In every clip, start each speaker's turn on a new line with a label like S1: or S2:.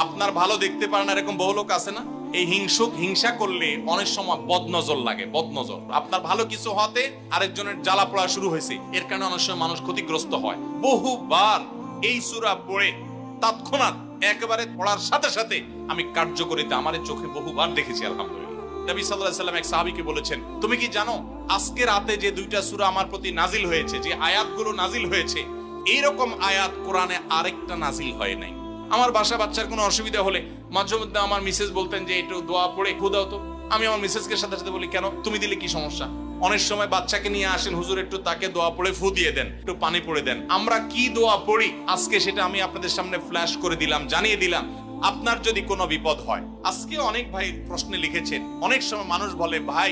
S1: আপনার ভালো দেখতে পারেন এরকম বহু লোক আছে না? এই হিংসা করলে অনেক সময় বদনজর লাগে, বদনজর। আপনার ভালো কিছু হতে আরেকজনের জ্বালা পড়া শুরু হয়েছে, এর কারণে অনেক সময় মানুষ ক্ষতিগ্রস্ত হয়। বহুবার এই সূরা পড়ে তৎক্ষণাৎ একেবারে পড়ার সাথে সাথে আমি কার্যকরিতা আমার চোখে বহুবার দেখেছি, আলহামদুলিল্লাহ। নবী সাল্লাল্লাহু আলাইহি ওয়াসাল্লাম এক সাহাবীকে বলেছেন, তুমি কি জানো আজকে রাতে যে দুইটা সূরা আমার প্রতি নাজিল হয়েছে, যে আয়াতগুলো নাজিল হয়েছে, এইরকম আয়াত কোরআনে আরেকটা নাজিল হয় নাই। আমার বাসা বাচ্চার কোনো অসুবিধা হলে মাঝে মধ্যে আমার মিসেস বলতেন যে একটু দোয়া পড়ে খুদাও তো। আমি আমার মিসেসকে সাথে সাথে বলি, কেন, তুমি দিলে কি সমস্যা? অনেক সময় বাচ্চাকে নিয়ে আসেন, হুজুর একটু তাকে দোয়া পড়ে ফু দিয়ে দেন, একটু পানি পড়ে দেন। আমরা কি দোয়া পড়ি আজকে সেটা আমি আপনাদের সামনে ফ্ল্যাশ করে দিলাম, জানিয়ে দিলাম। আপনার যদি কোনো বিপদ হয়, আজকে অনেক ভাই প্রশ্নে লিখেছেন, অনেক সময় মানুষ বলে, ভাই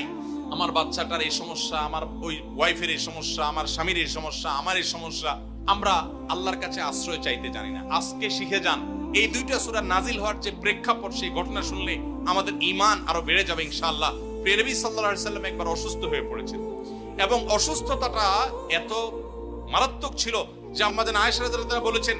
S1: আমার বাচ্চাটার এই সমস্যা, আমার ওই ওয়াইফের এই সমস্যা, আমার স্বামীর এই সমস্যা, আমার এই সমস্যা, আমরা আল্লাহর কাছে আশ্রয় চাইতে জানি না। আজকে শিখে যান, এই দুইটা সূরা নাজিল হওয়ার যে প্রেক্ষাপট, সেই ঘটনা শুনলে আমাদের ঈমান আরো বেড়ে যাবে ইনশাআল্লাহ। প্রিয় নবী সাল্লাল্লাহু আলাইহি ওয়াসাল্লাম একবার অসুস্থ হয়ে পড়েছেন, এবং অসুস্থতাটা এত মারাত্মক ছিল যে আম্মাজান আয়েশা রাদিয়াল্লাহু আনহা বলেছেন,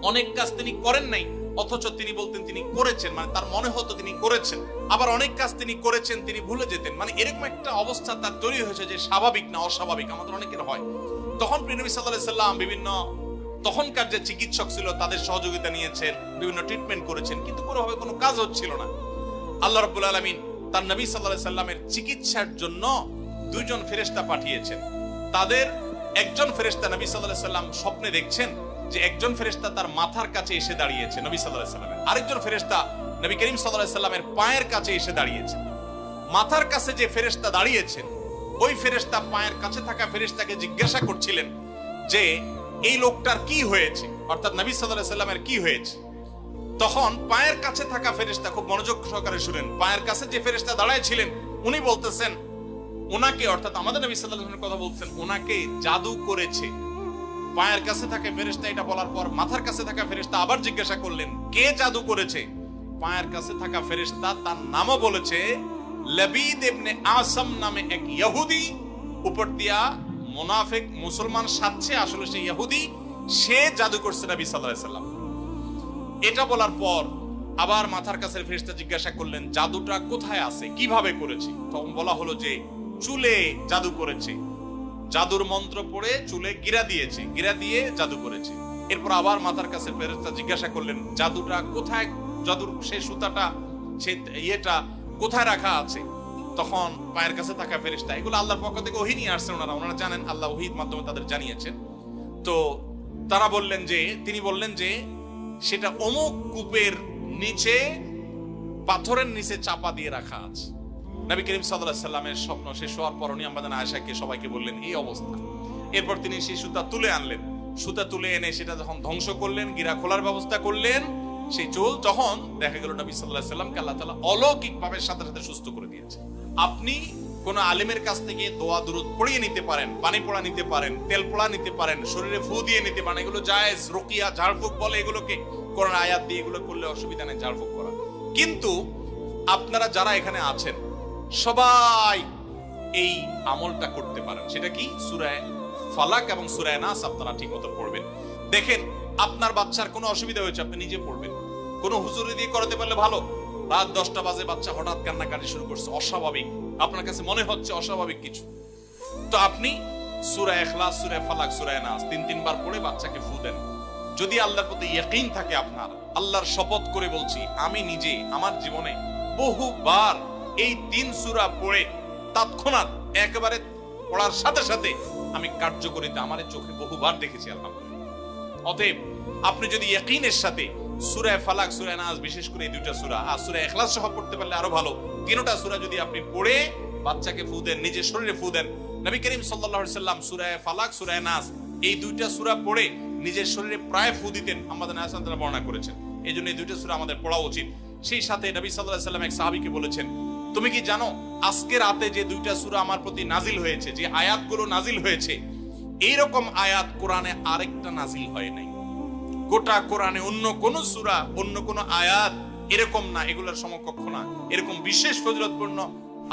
S1: অনেক কাজ তিনি করেন নাই, অথচ তিনি বলতেন তিনি করেছেন, মানে তার মনে হতো তিনি করেছেন। আবার অনেক কাজ তিনি করেছেন, তিনি ভুলে যেতেন। মানে এরকম একটা অবস্থা তার তৈরি হয়েছে যে স্বাভাবিক না অস্বাভাবিক, আমাদের অনেকের হয়। তখন প্রিয় নবী সাল্লাল্লাহু আলাইহি ওয়াসাল্লাম বিভিন্ন তখনকার যে চিকিৎসক ছিল তাদের সহযোগিতা নিয়েছেন, বিভিন্ন ট্রিটমেন্ট করেছেন, কিন্তু কোনোভাবে কোনো কাজ হচ্ছিল না। আল্লাহ রাব্বুল আলামিন তার নবী সাল্লাল্লাহু আলাইহি সাল্লামের চিকিৎসার জন্য দুইজন ফেরেশতা পাঠিয়েছেন। তাদের একজন ফেরেশতা নবী সাল্লাল্লাহু আলাইহি সাল্লাম স্বপ্নে দেখছেন যে একজন ফেরেশতা তার মাথার কাছে এসে দাঁড়িয়েছে নবী সাল্লাল্লাহু আলাইহি সাল্লামের, আরেকজন ফেরেশতা নবী করিম সাল্লাল্লাহু আলাইহি সাল্লামের পায়ের কাছে এসে দাঁড়িয়েছে। মাথার কাছে যে ফেরেশতা দাঁড়িয়েছেন, ওই ফেরেশতা পায়ের কাছে থাকা ফেরেশতাকে জিজ্ঞাসা করছিলেন যে এই লোকটার কি হয়েছে, অর্থাৎ নবী সাল্লাল্লাহু আলাইহি সাল্লামের কি হয়েছে। তখন পায়ের কাছে থাকা ফেরেশতা, খুব মনোযোগ সহকারে শুনেন, পায়ের কাছে যে ফেরেশতা দাঁড়ায় ছিলেন উনি বলতেছেন, ওনাকে, অর্থাৎ আমাদের নবী সাল্লাল্লাহু আলাইহি ওয়াসাল্লামের কথা বলছেন, ওনাকে জাদু করেছে। পায়ের কাছে থাকা ফেরেশতা এটা বলার পর মাথার কাছে থাকা ফেরেশতা আবার জিজ্ঞাসা করলেন, কে জাদু করেছে? পায়ের কাছে থাকা ফেরেশতা তার নামও বলেছে, লাবিদ ইবনে আসাম নামে এক ইহুদি, উপর দিয়া মুনাফিক মুসলমান সাজছে, আসলে সে ইহুদি, সে জাদু করছে নবী সাল্লাল্লাহু আলাইহি ওয়াসাল্লাম। এটা বলার পর আবার মাথার কাছে ফেরেশতা জিজ্ঞাসা করলেন, জাদুটা কোথায় আছে, কিভাবে করেছে? তখন বলা হলো যে চুলে জাদু করেছে, জাদুর মন্ত্র পড়ে চুলে গিরা দিয়েছে, গিরা দিয়ে জাদু করেছে। এরপর আবার মাথার কাছে ফেরেশতা জিজ্ঞাসা করলেন, জাদুটা কোথায়, জাদুর সেই সুতাটা, সেই ইয়েটা কোথায় রাখা আছে? তখন পায়ের কাছে থাকা ফেরেশতা, এগুলো আল্লাহর পক্ষ থেকে ওহী নিয়ে আসছেন, ওনারা জানেন, আল্লাহ ওহীর মাধ্যমে তাদের জানিয়েছেন। তো তারা বললেন যে, তিনি বললেন যে সেটা অমুক কূপের নিচে, পাথরের নিচে চাপা দিয়ে রাখা আছে। নবী করিম সাল্লাল্লাহু আলাইহি সাল্লামের স্বপ্ন শেষ হওয়ার পর উনি আম্মাজান আয়েশাকে সবাইকে বললেন এই অবস্থা। এরপর তিনি সেই সুতা তুলে আনলেন, সুতা তুলে এনে সেটা যখন ধ্বংস করলেন, গিরা খোলার ব্যবস্থা করলেন, সেই চুল, তখন দেখা গেল নবী সাল্লাল্লাহু আলাইহি সাল্লামকে আল্লাহ তাআলা অলৌকিকভাবে সাথে সাথে সুস্থ করে দিয়েছে। আপনি কোন আলেমের কাছ থেকে দোয়া দুরূদ পড়িয়ে নিতে পারেন, পানি পড়া নিতে পারেন, তেল পড়া নিতে পারেন, শরীরে ফু দিয়ে নিতে পারেন, এগুলো জায়েজ। রুকিয়া, ঝাড়ফুঁক বলে এগুলোকে, কোরআন আয়াত দিয়ে এগুলো করলে অসুবিধা নেই ঝাড়ফুঁক করা। কিন্তু আপনারা যারা এখানে আছেন সবাই এই আমলটা করতে পারেন। সেটা কি? সূরা ফালাক এবং সূরা নাস আপনারা ঠিকমতো পড়বেন। দেখেন আপনার বাচ্চার কোনো অসুবিধা হয়েছে, আপনি নিজে পড়বেন। কোনো হুজুরি দিয়ে করাতে পারলে ভালো। রাত 10টা বাজে বাচ্চা হঠাৎ কান্নাকাটি শুরু করছে, অস্বাভাবিক, আপনার কাছে মনে হচ্ছে অস্বাভাবিক কিছু, তো আপনি সূরা ইখলাস, সূরা ফালাক, সূরা নাস 3 বার পড়ে বাচ্চাকে ফু দেন। যদি আল্লাহর প্রতি ইয়াকিন থাকে আপনার, আল্লাহর শপথ করে বলছি, আমি নিজে আমার জীবনে বহুবার এই 3 সূরা পড়ে তৎক্ষণাৎ একেবারে পড়ার সাথে সাথে আমি কার্যকরিতা আমার চোখে বহুবার দেখেছি, আলহামদুলিল্লাহ। অতএব আপনি যদি ইয়াকিনের সাথে সূরা ফালাক, সূরা নাস, বিশেষ করে এই দুইটা সূরা আর সূরা ইখলাস সহ পড়তে পারলে আরো ভালো, তিনটা সূরা যদি আপনি পড়ে বাচ্চাকে ফু দেন, নিজের শরীরে ফু দেন। নবী করিম সাল্লাল্লাহু আলাইহি সাল্লাম সূরা ফালাক, সূরা নাস এই দুইটা সূরা পড়ে নিজের শরীরে প্রায় ফু দিতেন, আমাদের আয়েশা রাদিয়াল্লাহু আনহা বর্ণনা করেছেন। এইজন্য এই দুইটা সূরা আমাদের পড়া উচিত। সেই সাথে নবী সাল্লাল্লাহু আলাইহি সাল্লাম এক সাহাবীকে বলেছেন, তুমি কি জানো আজকে রাতে যে দুইটা সূরা আমার প্রতি নাজিল হয়েছে, যে আয়াতগুলো নাজিল হয়েছে, এইরকম আয়াত কোরআনে আরেকটা নাজিল হয় নাই। গোটা কোরআনে অন্য কোন সূরা, অন্য কোন আয়াত এরকম না, এগুলোর সমকক্ষ না। এরকম বিশেষ ফজিলতপূর্ণ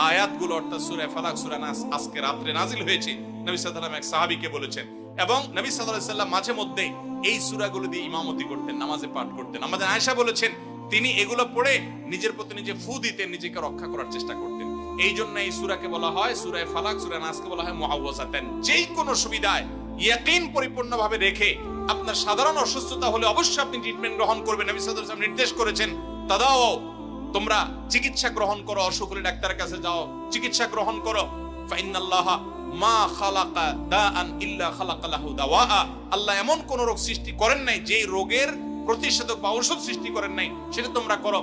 S1: আয়াতগুলো, অর্থাৎ সূরা ফালাক, সূরা নাস আজকে রাতে নাজিল হয়েছে, নবী সাল্লাল্লাহু আলাইহি ওয়াসাল্লাম এক সাহাবীকে বলেছেন। এবং নবী সাল্লাল্লাহু আলাইহি ওয়াসাল্লাম মাঝে মধ্যে এই সূরাগুলো দিয়ে ইমামতি করতেন, নামাজে পাঠ করতেন। আমাদের আয়েশা বলেছেন তিনি এগুলো পড়ে নিজের প্রতি নিজে ফু দিতেন, নিজেকে রক্ষা করার চেষ্টা করতেন। এই জন্য এই সূরাকে বলা হয় সূরা ফালাক, সূরা নাসকে বলা হয় মুআওয়াযাতান। যেই কোনো সুবিধায় ইয়াকিন পরিপূর্ণভাবে রেখে আপনার সাধারণ অসুস্থতা হলে অবশ্যই আপনি ট্রিটমেন্ট গ্রহণ করবেন। নবী সাল্লাল্লাহু আলাইহি ওয়াসাল্লাম নির্দেশ করেছেন, তাদাও, তোমরা চিকিৎসা গ্রহণ করো, অসুখ হলে ডাক্তারের কাছে যাও, চিকিৎসা গ্রহণ করো। ফাইন্নাল্লাহা মা খালাকা দাআন ইল্লা খালাকা লাহু দাওয়া। আল্লাহ এমন কোন রোগ সৃষ্টি করেন নাই, যেই রোগের প্রতিষেধক বা ঔষধ সৃষ্টি করেন নাই, সেটা তোমরা করো।